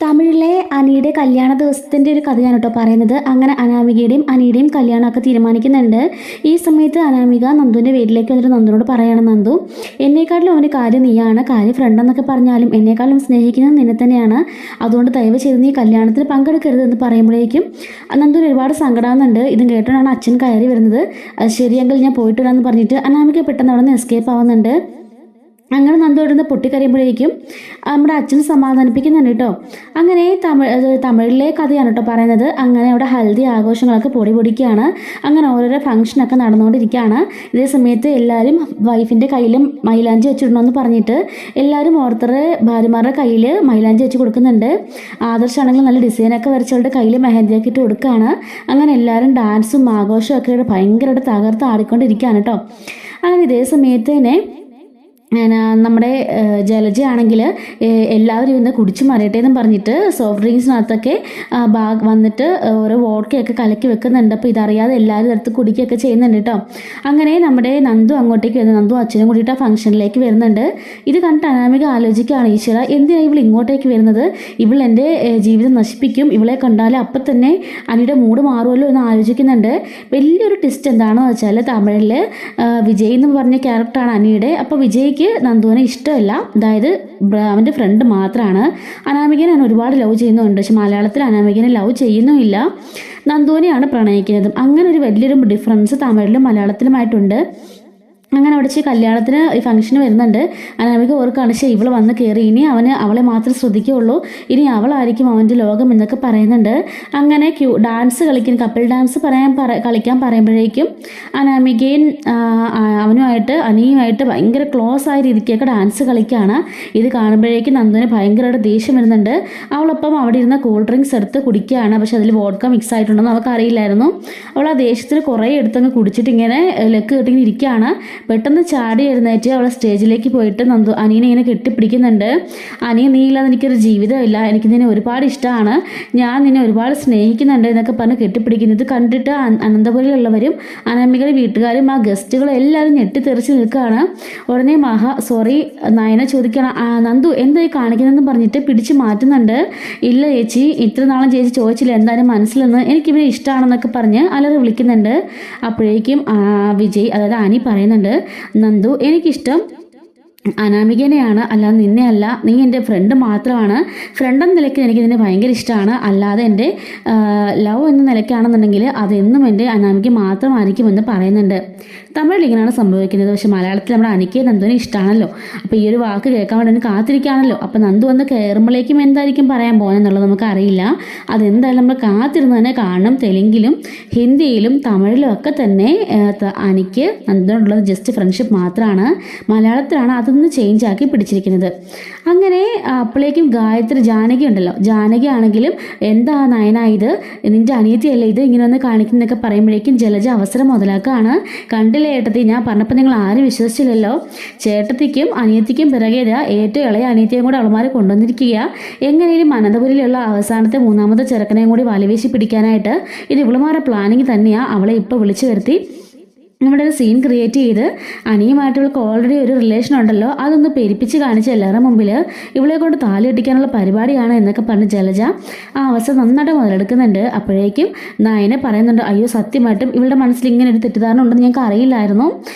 തമിഴിലെ അനിയുടെ കല്യാണ ദിവസത്തിൻ്റെ ഒരു കഥയാണ് കേട്ടോ പറയുന്നത്. അങ്ങനെ അനാമികയുടെയും അനിയുടെയും കല്യാണമൊക്കെ തീരുമാനിക്കുന്നുണ്ട്. ഈ സമയത്ത് അനാമിക നന്ദുവിൻ്റെ വീട്ടിലേക്ക് വന്നിട്ട് നന്ദുവിനോട് പറയാണ്, നന്ദു എന്നെക്കാട്ടിലും അവൻ്റെ കാര്യം നീയാണ്, കാര്യം ഫ്രണ്ടെന്നൊക്കെ പറഞ്ഞാലും എന്നെക്കാളും സ്നേഹിക്കുന്നത് നിന്നെ തന്നെയാണ്. അതുകൊണ്ട് ദയവ് ചെയ്ത് നീ കല്യാണത്തിന് പങ്കെടുക്കരുതെന്ന് പറയുമ്പോഴേക്കും നന്ദുവിന് ഒരുപാട് സങ്കടമാകുന്നുണ്ട്. ഇതും കേട്ടോണ്ടാണ് അച്ഛൻ കയറി വരുന്നത്. അത് ശരിയെങ്കിൽ ഞാൻ പോയിട്ട് വരാമെന്ന് പറഞ്ഞിട്ട് അനാമിക പെട്ടെന്ന് അവിടെ നിന്ന് എസ്കേപ്പ് ആവുന്നുണ്ട്. അങ്ങനെ നന്ദു ഇടുന്ന പൊട്ടിക്കറിയുമ്പോഴേക്കും നമ്മുടെ അച്ഛനെ സമാധാനിപ്പിക്കുന്നുണ്ട് കേട്ടോ. അങ്ങനെ തമിഴിലെ കഥയാണ് കേട്ടോ പറയുന്നത്. അങ്ങനെ അവിടെ ഹൽദി ആഘോഷങ്ങളൊക്കെ പൊടിക്കുകയാണ്. അങ്ങനെ ഓരോരോ ഫംഗ്ഷനൊക്കെ നടന്നുകൊണ്ടിരിക്കുകയാണ്. ഇതേ സമയത്ത് എല്ലാവരും വൈഫിൻ്റെ കയ്യിലും മൈലാഞ്ചി വെച്ചിടണമെന്ന് പറഞ്ഞിട്ട് എല്ലാവരും ഓരോരുത്തരുടെ ഭാര്യമാരുടെ കയ്യിൽ മൈലാഞ്ചി വെച്ച് കൊടുക്കുന്നുണ്ട്. ആദർശാണെങ്കിൽ നല്ല ഡിസൈനൊക്കെ വരച്ചവരുടെ കയ്യിൽ മെഹന്തിയൊക്കെ ഇട്ട് കൊടുക്കുകയാണ്. അങ്ങനെ എല്ലാവരും ഡാൻസും ആഘോഷവും ഒക്കെ ഭയങ്കരമായിട്ട് തകർത്ത് ആടിക്കൊണ്ടിരിക്കുകയാണ് കേട്ടോ. അങ്ങനെ ഇതേ സമയത്ത് തന്നെ നമ്മുടെ ജലജയാണെങ്കിൽ എല്ലാവരും ഇന്ന് കുടിച്ചു മറിയട്ടെ എന്നും പറഞ്ഞിട്ട് സോഫ്റ്റ് ഡ്രിങ്ക്സിനകത്തൊക്കെ വന്നിട്ട് ഓരോ വോഡ്ക്കയൊക്കെ കലക്കി വെക്കുന്നുണ്ട്. അപ്പോൾ ഇതറിയാതെ എല്ലാവരും എടുത്ത് കുടിക്കുകയൊക്കെ ചെയ്യുന്നുണ്ട് കേട്ടോ. അങ്ങനെ നമ്മുടെ നന്ദു അങ്ങോട്ടേക്ക് വരുന്നത്, നന്ദു അച്ഛനും കൂടിയിട്ട് ആ ഫംഗ്ഷനിലേക്ക് വരുന്നുണ്ട്. ഇത് കണ്ടിട്ട് അനാമിക ആലോചിക്കുകയാണ്, ഈശ്വര എന്തിനാണ് ഇവൾ ഇങ്ങോട്ടേക്ക് വരുന്നത്? ഇവൾ എൻ്റെ ജീവിതം നശിപ്പിക്കും, ഇവളെ കണ്ടാൽ അപ്പം തന്നെ അനിയുടെ മൂഡ് മാറുമല്ലോ എന്ന് ആലോചിക്കുന്നുണ്ട്. വലിയൊരു ട്വിസ്റ്റ് എന്താണെന്ന് വെച്ചാൽ തമിഴിൽ വിജയ് എന്ന് പറഞ്ഞ ക്യാരക്ടറാണ് അനിയുടെ. അപ്പോൾ വിജയ്ക്ക് നന്ദുവിനെ ഇഷ്ടമല്ല, അതായത് അവൻ്റെ ഫ്രണ്ട് മാത്രമാണ്. അനാമികനെ ഞാൻ ഒരുപാട് ലവ് ചെയ്യുന്നുണ്ട്, പക്ഷെ മലയാളത്തിൽ അനാമികനെ ലവ് ചെയ്യുന്നുമില്ല, നന്ദുവിനെയാണ് പ്രണയിക്കുന്നതും. അങ്ങനെ ഒരു വലിയൊരു ഡിഫറൻസ് തമിഴിലും മലയാളത്തിലുമായിട്ടുണ്ട്. അങ്ങനെ അവിടെ കല്യാണത്തിന് ഈ ഫംഗ്ഷന് വരുന്നുണ്ട്. അനാമിക ഓർക്കാണ്, പക്ഷേ ഇവൾ വന്ന് കയറി, ഇനി അവളെ മാത്രം ശ്രദ്ധിക്കുകയുള്ളൂ, ഇനി അവളായിരിക്കും അവൻ്റെ ലോകം എന്നൊക്കെ പറയുന്നുണ്ട്. അങ്ങനെ ഡാൻസ് കളിക്കാൻ, കപ്പിൾ ഡാൻസ് കളിക്കാൻ പറയുമ്പോഴേക്കും അനാമികയും അവനുമായിട്ട് അനിയുമായിട്ട് ഭയങ്കര ക്ലോസ് ആയ രീതിക്കൊക്കെ ഡാൻസ് കളിക്കുകയാണ്. ഇത് കാണുമ്പോഴേക്കും നന്ദുവിന് ഭയങ്കരമായിട്ട് ദേഷ്യം വരുന്നുണ്ട്. അവളൊപ്പം അവിടെ ഇരുന്ന കൂൾ ഡ്രിങ്ക്സ് എടുത്ത് കുടിക്കുകയാണ്. പക്ഷെ അതിൽ വോഡ്ക മിക്സ് ആയിട്ടുണ്ടെന്ന് അവൾക്ക് അറിയില്ലായിരുന്നു. അവൾ ആ ദേഷ്യത്തിൽ കുറേ എടുത്തങ്ങ് കുടിച്ചിട്ട് ഇങ്ങനെ ലെക്ക് കെട്ടിങ്ങനെ ഇരിക്കുകയാണ്. പെട്ടെന്ന് ചാടി എഴുന്നേറ്റ് അവളെ സ്റ്റേജിലേക്ക് പോയിട്ട് നന്ദു അനിയനെ ഇങ്ങനെ കെട്ടിപ്പിടിക്കുന്നുണ്ട്. അനിയൻ നീ ഇല്ലാതെ എനിക്കൊരു ജീവിതമില്ല, എനിക്ക് നിന്നെ ഒരുപാട് ഇഷ്ടമാണ്, ഞാൻ നിന്നെ ഒരുപാട് സ്നേഹിക്കുന്നുണ്ട് എന്നൊക്കെ പറഞ്ഞ് കെട്ടിപ്പിടിക്കുന്നത് കണ്ടിട്ട് അനന്തപുരിയിലുള്ളവരും അനാമികയുടെ വീട്ടുകാരും ആ ഗസ്റ്റുകളും എല്ലാവരും ഞെട്ടിത്തെറിച്ച് നിൽക്കുകയാണ്. ഉടനെ സോറി നയന ചോദിക്കണം, നന്ദു എന്തായി കാണിക്കുന്നതെന്ന് പറഞ്ഞിട്ട് പിടിച്ച് മാറ്റുന്നുണ്ട്. ഇല്ല ചേച്ചി, ഇത്ര നാളും ചേച്ചി ചോദിച്ചില്ല എന്തായാലും മനസ്സിലെന്ന്, എനിക്കിവരെ ഇഷ്ടമാണെന്നൊക്കെ പറഞ്ഞ് അലറി വിളിക്കുന്നുണ്ട്. അപ്പോഴേക്കും വിജയ്, അതായത് അനി പറയുന്നുണ്ട്, നന്ദു എനിക്കിഷ്ടം അനാമികനെയാണ്, അല്ലാതെ നിന്നെ അല്ല, നീ എൻ്റെ ഫ്രണ്ട് മാത്രമാണ്. ഫ്രണ്ട് എന്ന നിലയ്ക്ക് എനിക്ക് നിന്നെ ഭയങ്കര ഇഷ്ടമാണ്, അല്ലാതെ എൻ്റെ ലവ് എന്ന നിലയ്ക്കാണെന്നുണ്ടെങ്കിൽ അതെന്നും എൻ്റെ അനാമിക മാത്രമായിരിക്കുമെന്ന് പറയുന്നുണ്ട്. തമിഴിൽ ഇങ്ങനെയാണ് സംഭവിക്കുന്നത്, പക്ഷെ മലയാളത്തിൽ നമ്മുടെ അനിക്ക് നന്ദുവിനെ ഇഷ്ടമാണല്ലോ. അപ്പോൾ ഈ ഒരു വാക്ക് കേൾക്കാൻ വേണ്ടി കാത്തിരിക്കുകയാണല്ലോ. അപ്പോൾ നന്ദു വന്ന് കയറുമ്പോഴേക്കും എന്തായിരിക്കും പറയാൻ പോകുന്നതെന്നുള്ളത് നമുക്ക് അറിയില്ല. അതെന്തായാലും നമ്മൾ കാത്തിരുന്ന് തന്നെ കാണണം. തെലുങ്കിലും ഹിന്ദിയിലും തമിഴിലും ഒക്കെ തന്നെ അനിക്ക് നന്ദുവിനുള്ളത് ജസ്റ്റ് ഫ്രണ്ട്ഷിപ്പ് മാത്രമാണ്. മലയാളത്തിലാണ് അതൊന്ന് ചേഞ്ച് ആക്കി പിടിച്ചിരിക്കുന്നത്. അങ്ങനെ അപ്പോഴേക്കും ജാനകി ഉണ്ടല്ലോ, ജാനകി ആണെങ്കിലും എന്താ നയന ഇത്, നിൻ്റെ അനിയത്തിയല്ലേ ഇത് ഇങ്ങനെ ഒന്ന് കാണിക്കുന്നതൊക്കെ പറയുമ്പോഴേക്കും ജലജ അവസരം മുതലാക്കുകയാണ്. കണ്ടില്ല ഏട്ടത്തി, ഞാൻ പറഞ്ഞപ്പോൾ നിങ്ങൾ ആരും വിശ്വസിച്ചില്ലല്ലോ. ചേട്ടത്തിക്കും അനിയത്തിക്കും പിറകെ ഏറ്റവും ഇളയ അനിയത്തിയും കൂടെ അവൾമാരെ കൊണ്ടുവന്നിരിക്കുക. എങ്ങനെയും അനന്തപുരിയിലുള്ള അവസാനത്തെ മൂന്നാമത്തെ ചെറുക്കനെയും കൂടി വലവീശി പിടിക്കാനായിട്ട് ഇത് ഇവളുമാരുടെ പ്ലാനിങ് തന്നെയാണ്. അവളെ ഇപ്പോൾ വിളിച്ചു വരുത്തി നമ്മുടെ ഒരു സീൻ ക്രിയേറ്റ് ചെയ്ത് അനിയുമായിട്ടുള്ള ഓൾറെഡി ഒരു റിലേഷൻ ഉണ്ടല്ലോ, അതൊന്ന് പെരുപ്പിച്ച് കാണിച്ച് എല്ലാവരുടെ മുമ്പിൽ ഇവളെ കൊണ്ട് താലി കെട്ടിക്കാനുള്ള പരിപാടിയാണ് എന്നൊക്കെ പറഞ്ഞ് ജലജ ആ അവസരം നന്നായിട്ട് മുതലെടുക്കുന്നുണ്ട്. അപ്പോഴേക്കും നയനെ പറയുന്നുണ്ട്, അയ്യോ സത്യമായിട്ടും ഇവളുടെ മനസ്സിൽ ഇങ്ങനെ ഒരു തെറ്റിദ്ധാരണ ഉണ്ടെന്ന് ഞങ്ങൾക്ക് അറിയില്ലായിരുന്നു,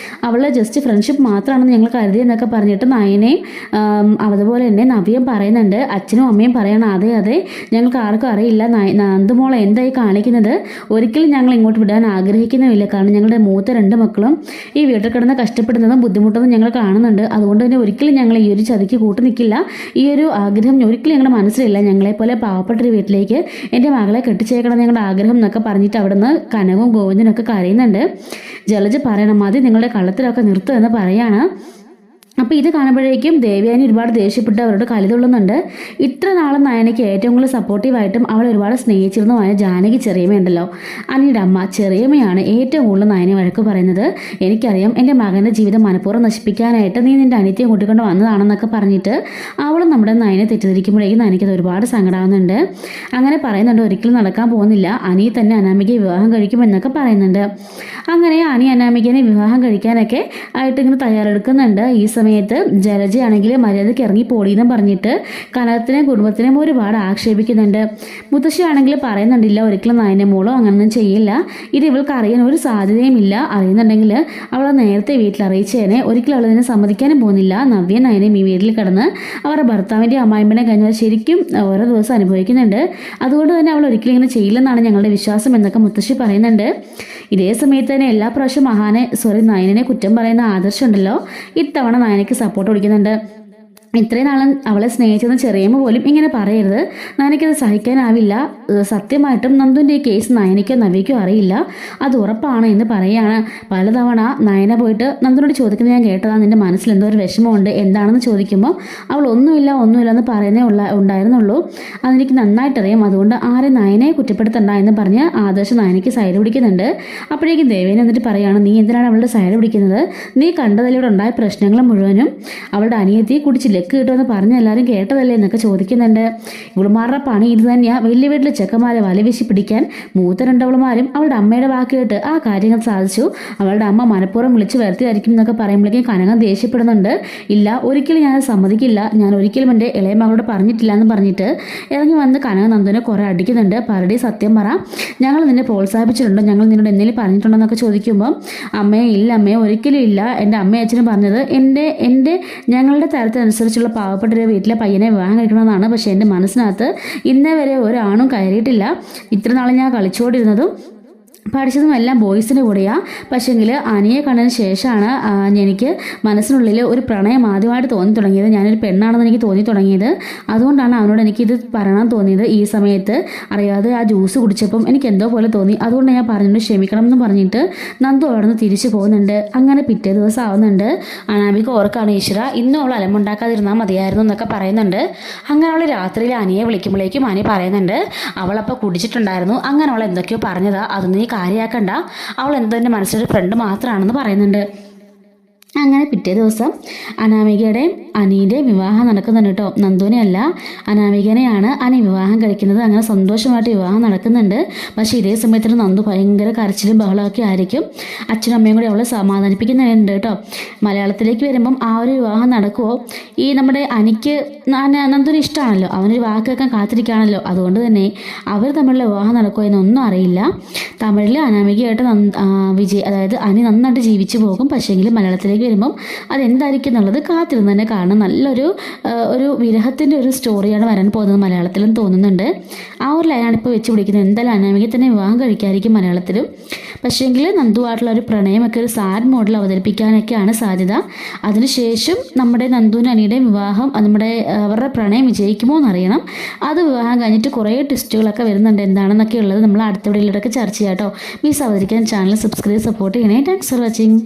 അവളെ ജസ്റ്റ് ഫ്രണ്ട്ഷിപ്പ് മാത്രമാണെന്ന് ഞങ്ങൾ കരുതി എന്നൊക്കെ പറഞ്ഞിട്ട് നയനെയും അതുപോലെ തന്നെ നവ്യം പറയുന്നുണ്ട്. അച്ഛനും അമ്മയും പറയണം, അതെ അതെ ഞങ്ങൾക്ക് ആർക്കും അറിയില്ല, നന്ദുമോളെ എന്തായി കാണിക്കുന്നത്, ഒരിക്കലും ഞങ്ങൾ ഇങ്ങോട്ട് വിടാൻ ആഗ്രഹിക്കുന്നുമില്ല, കാരണം ഞങ്ങളുടെ മൂത്ത രണ്ട് മക്കളും ഈ വീട്ടിൽ കിടന്ന് കഷ്ടപ്പെടുന്നതും ബുദ്ധിമുട്ടൊന്നും ഞങ്ങൾ കാണുന്നുണ്ട്. അതുകൊണ്ട് തന്നെ ഒരിക്കലും ഞങ്ങൾ ഈ ഒരു ചതിക്ക് കൂട്ടു നിൽക്കില്ല. ഈ ഒരു ആഗ്രഹം ഒരിക്കലും ഞങ്ങളുടെ മനസ്സിലില്ല. ഞങ്ങളെപ്പോലെ പാവപ്പെട്ടൊരു വീട്ടിലേക്ക് എൻ്റെ മകളെ കെട്ടിച്ചേക്കണം ഞങ്ങളുടെ ആഗ്രഹം എന്നൊക്കെ പറഞ്ഞിട്ട് അവിടുന്ന് കനവും ഗോവിന്ദനൊക്കെ കരയുന്നുണ്ട്. ജലജ പറയണം, മതി നിങ്ങളുടെ കള്ളത്തിലൊക്കെ നിർത്തുമെന്ന് പറയാണ്. അപ്പോൾ ഇത് കാണുമ്പോഴേക്കും ദേവയാനി ഒരുപാട് ദേഷ്യപ്പെട്ട് അവരോട് കലിതുള്ളുന്നുണ്ട്. ഇത്ര നാളും നയനയ്ക്ക് ഏറ്റവും കൂടുതൽ സപ്പോർട്ടീവായിട്ടും അവളെ ഒരുപാട് സ്നേഹിച്ചിരുന്നതുമായ ജാനകി ചെറിയമ്മയുണ്ടല്ലോ, അനിയുടെ അമ്മ ചെറിയമ്മയാണ് ഏറ്റവും കൂടുതൽ നയനെ വഴക്ക് പറയുന്നത്. എനിക്കറിയാം എൻ്റെ മകൻ്റെ ജീവിതം മനഃപൂർവ്വം നശിപ്പിക്കാനായിട്ട് നീ നിൻ്റെ അനിയത്തിയെ കൂട്ടിക്കൊണ്ട് വന്നതാണെന്നൊക്കെ പറഞ്ഞിട്ട് അവളും നമ്മുടെ നയനെ തെറ്റിദ്ധരിക്കുമ്പോഴേക്കും എനിക്കത് ഒരുപാട് സങ്കടമാകുന്നുണ്ട്. അങ്ങനെ പറയുന്നുണ്ട്, ഒരിക്കലും നടക്കാൻ പോകുന്നില്ല, അനി തന്നെ അനാമികയെ വിവാഹം കഴിക്കുമെന്നൊക്കെ പറയുന്നുണ്ട്. അങ്ങനെ അനി അനാമികനെ വിവാഹം കഴിക്കാനൊക്കെ ആയിട്ട് ഇങ്ങനെ തയ്യാറെടുക്കുന്നുണ്ട്. ഈ സമയം സമയത്ത് ജലജയാണെങ്കിൽ മര്യാദയ്ക്ക് ഇറങ്ങി പോടീന്നും പറഞ്ഞിട്ട് കനകത്തിനെയും കുടുംബത്തിനെയും ഒരുപാട് ആക്ഷേപിക്കുന്നുണ്ട്. മുത്തശ്ശിയാണെങ്കിൽ പറയുന്നുണ്ടില്ല, ഒരിക്കലും നയനെ മോളോ അങ്ങനൊന്നും ചെയ്യില്ല, ഇത് ഇവൾക്ക് അറിയാൻ ഒരു സാധ്യതയുമില്ല, അറിയുന്നുണ്ടെങ്കിൽ അവളെ നേരത്തെ വീട്ടിൽ അറിയിച്ചേനെ, ഒരിക്കലും അവൾ ഇതിനെ സമ്മതിക്കാനും പോകുന്നില്ല. നവ്യ നയനയും ഈ വീട്ടിൽ കിടന്ന് അവരുടെ ഭർത്താവിൻ്റെ അമ്മായിമ്മനെ കഴിഞ്ഞാൽ ശരിക്കും ഓരോ ദിവസം അനുഭവിക്കുന്നുണ്ട്. അതുകൊണ്ട് തന്നെ അവൾ ഒരിക്കലും ഇങ്ങനെ ചെയ്യില്ലെന്നാണ് ഞങ്ങളുടെ വിശ്വാസം എന്നൊക്കെ മുത്തശ്ശി പറയുന്നുണ്ട്. ഇതേ സമയത്ത് തന്നെ എല്ലാ പ്രാവശ്യം നയനെ കുറ്റം പറയുന്ന ആദർശം ഉണ്ടല്ലോ, ഇത്തവണ നയനയ്ക്ക് സപ്പോർട്ട് കൊടുക്കുന്നുണ്ട്. ഇത്രയും നാളും അവളെ സ്നേഹിച്ചെന്ന് ചെറിയമ്മ പോലും ഇങ്ങനെ പറയരുത്, നയനയ്ക്കത് സഹിക്കാനാവില്ല, സത്യമായിട്ടും നന്ദുവിൻ്റെ ഈ കേസ് നയനയ്ക്കോ നവ്യയ്ക്കോ അറിയില്ല, അത് ഉറപ്പാണ് എന്ന് പറയുകയാണ്. പലതവണ നയന പോയിട്ട് നന്ദുവിനോട് ചോദിക്കുന്നത് ഞാൻ കേട്ടതാണ്, നിൻ്റെ മനസ്സിൽ എന്തോ ഒരു വിഷമമുണ്ട്, എന്താണെന്ന് ചോദിക്കുമ്പോൾ അവൾ ഒന്നുമില്ല എന്ന് പറയുന്നേ ഉണ്ടായിരുന്നുള്ളൂ, അതെനിക്ക് നന്നായിട്ടറിയാം, അതുകൊണ്ട് ആരെ നയനയെ കുറ്റപ്പെടുത്തണ്ട എന്ന് പറഞ്ഞ് ആദർശ് നയനയ്ക്ക് സൈഡ് പിടിക്കുന്നുണ്ട്. അപ്പോഴേക്കും ദേവേനെ എന്നിട്ട് പറയുകയാണ്, നീ എന്തിനാണ് അവളുടെ സൈഡ് പിടിക്കുന്നത്, നീ കണ്ടതിലൂടെ ഉണ്ടായ പ്രശ്നങ്ങൾ മുഴുവനും അവളുടെ അനിയത്തി കുടിച്ചില്ല കിട്ടുമെന്ന് പറഞ്ഞ് എല്ലാവരും കേട്ടതല്ലേ എന്നൊക്കെ ചോദിക്കുന്നുണ്ട്. ഇവളുമാരുടെ പണി ഇത് തന്നെയാണ്, വലിയ വീട്ടിൽ ചെക്കന്മാരെ വലവീശി പിടിക്കാൻ. മൂത്ത രണ്ടവളുമാരും അവളുടെ അമ്മയുടെ വാക്ക് കേട്ട് ആ കാര്യങ്ങൾ സാധിച്ചു, അവളുടെ അമ്മ മനഃപൂർവ്വം വിളിച്ചു വരുത്തിയായിരിക്കും എന്നൊക്കെ പറയുമ്പോഴേക്കും കനകം ദേഷ്യപ്പെടുന്നുണ്ട്. ഇല്ല, ഒരിക്കലും ഞാൻ സമ്മതിക്കില്ല, ഞാൻ ഒരിക്കലും എൻ്റെ ഇളയ മകളോട് പറഞ്ഞിട്ടില്ല എന്ന് പറഞ്ഞിട്ട് ഇറങ്ങി വന്ന് കനകം നന്ദുവിനെ കുറേ അടിക്കുന്നുണ്ട്. പരടി സത്യം പറ, ഞങ്ങൾ നിന്നെ പ്രോത്സാഹിപ്പിച്ചിട്ടുണ്ടോ, ഞങ്ങൾ നിന്നോട് എന്തെങ്കിലും പറഞ്ഞിട്ടുണ്ടോ എന്നൊക്കെ ചോദിക്കുമ്പോൾ അമ്മയെ ഇല്ല, അമ്മയെ ഒരിക്കലും ഇല്ല, എൻ്റെ അമ്മയും അച്ഛനും പറഞ്ഞത് ഞങ്ങളുടെ തരത്തിനനുസരിച്ചുള്ള പാവപ്പെട്ട ഒരു വീട്ടിലെ പയ്യനെ വിവാഹം കഴിക്കണമെന്നാണ്. പക്ഷേ എൻ്റെ മനസ്സിനകത്ത് ഇന്നേ വരെ ഒരാണും കയറിയിട്ടില്ല. ഇത്ര നാളെ ഞാൻ കളിച്ചുകൊണ്ടിരുന്നതും പഠിച്ചതും എല്ലാം ബോയ്സിൻ്റെ കൂടെയാണ്. പക്ഷേങ്കിൽ അനിയെ കണ്ടതിന് ശേഷമാണ് എനിക്ക് മനസ്സിനുള്ളിൽ ഒരു പ്രണയം ആദ്യമായിട്ട് തോന്നി തുടങ്ങിയത്, ഞാനൊരു പെണ്ണാണെന്ന് എനിക്ക് തോന്നി തുടങ്ങിയത്. അതുകൊണ്ടാണ് അവനോട് എനിക്കിത് പറയണം തോന്നിയത്. ഈ സമയത്ത് അറിയാതെ ആ ജ്യൂസ് കുടിച്ചപ്പം എനിക്ക് എന്തോ പോലെ തോന്നി, അതുകൊണ്ട് ഞാൻ പറഞ്ഞിട്ട് ക്ഷമിക്കണം എന്ന് പറഞ്ഞിട്ട് നന്ദു അവിടെ നിന്ന് തിരിച്ചു പോകുന്നുണ്ട്. അങ്ങനെ പിറ്റേ ദിവസം ആവുന്നുണ്ട്. അനാമിക ഓർക്കാണ്, ഈശ്വര ഇന്നും അവൾ അലമുണ്ടാക്കാതിരുന്നാൽ മതിയായിരുന്നു എന്നൊക്കെ പറയുന്നുണ്ട്. അങ്ങനെ അവൾ രാത്രിയിൽ അനിയെ വിളിക്കുമ്പോഴേക്കും അനി പറയുന്നുണ്ട്, അവളപ്പോൾ കുടിച്ചിട്ടുണ്ടായിരുന്നു, അങ്ങനെ അവൾ എന്തൊക്കെയോ പറഞ്ഞതാ, അതൊന്നും നീ കാര്യമാക്കണ്ട, അവൾ എന്തോ എൻ്റെ മനസ്സിലൊരു ഫ്രണ്ട് മാത്രമാണെന്ന് പറയുന്നുണ്ട്. അങ്ങനെ പിറ്റേ ദിവസം അനാമികയുടെയും അനിയുടെയും വിവാഹം നടക്കുന്നുണ്ട് കേട്ടോ. നന്ദുവിനെ അല്ല, അനാമികനെയാണ് അനി വിവാഹം കഴിക്കുന്നത്. അങ്ങനെ സന്തോഷമായിട്ട് വിവാഹം നടക്കുന്നുണ്ട്. പക്ഷേ ഇതേ സമയത്തിന് നന്ദു ഭയങ്കര കരച്ചിലും ബഹളമൊക്കെ ആയിരിക്കും. അച്ഛനും അമ്മയും കൂടി അവളെ സമാധാനിപ്പിക്കുന്നുണ്ട് കേട്ടോ. മലയാളത്തിലേക്ക് വരുമ്പം ആ ഒരു വിവാഹം നടക്കുമോ, ഈ നമ്മുടെ അനിക്ക് നന്ദുവിന് ഇഷ്ടമാണല്ലോ, അവനൊരു വാക്ക് കേൾക്കാൻ കാത്തിരിക്കുകയാണല്ലോ, അതുകൊണ്ട് തന്നെ അവർ തമ്മിലുള്ള വിവാഹം നടക്കുമോ എന്നൊന്നും അറിയില്ല. തമിഴിൽ അനാമികയായിട്ട് വിജയ്, അതായത് അനി നന്നായിട്ട് ജീവിച്ചു പോകും. പക്ഷേങ്കിൽ മലയാളത്തിലേക്ക് വരുമ്പം അതെന്തായിരിക്കും എന്നുള്ളത് കാത്തിരുന്ന് തന്നെ കാണണം. നല്ലൊരു വിരഹത്തിൻ്റെ ഒരു സ്റ്റോറിയാണ് വരാൻ പോകുന്നത് മലയാളത്തിലും തോന്നുന്നുണ്ട്. ആ ഒരു ലൈനാണ് ഇപ്പോൾ വെച്ച് പിടിക്കുന്നത്. എന്തായാലും അനാമിക തന്നെ വിവാഹം കഴിക്കാതിരിക്കും മലയാളത്തിലും. പക്ഷേങ്കിൽ നന്ദുവായിട്ടുള്ള ഒരു പ്രണയമൊക്കെ ഒരു സാഡ് മോഡിൽ അവതരിപ്പിക്കാനൊക്കെയാണ് സാധ്യത. അതിനുശേഷം നമ്മുടെ നന്ദുവിനും അനിയുടെയും വിവാഹം, അവരുടെ പ്രണയം വിജയിക്കുമോ എന്നറിയണം. അത് വിവാഹം കഴിഞ്ഞിട്ട് കുറേ ട്വിസ്റ്റുകളൊക്കെ വരുന്നുണ്ട്, എന്താണെന്നൊക്കെ ഉള്ളത് നമ്മൾ അടുത്ത വീഡിയോയിലൂടെയൊക്കെ ചർച്ച ചെയ്യാം കേട്ടോ. മിസ് അവതരിക്കാൻ ചാനൽ സബ്സ്ക്രൈബ് സപ്പോർട്ട് ചെയ്യണേ. Thanks for watching.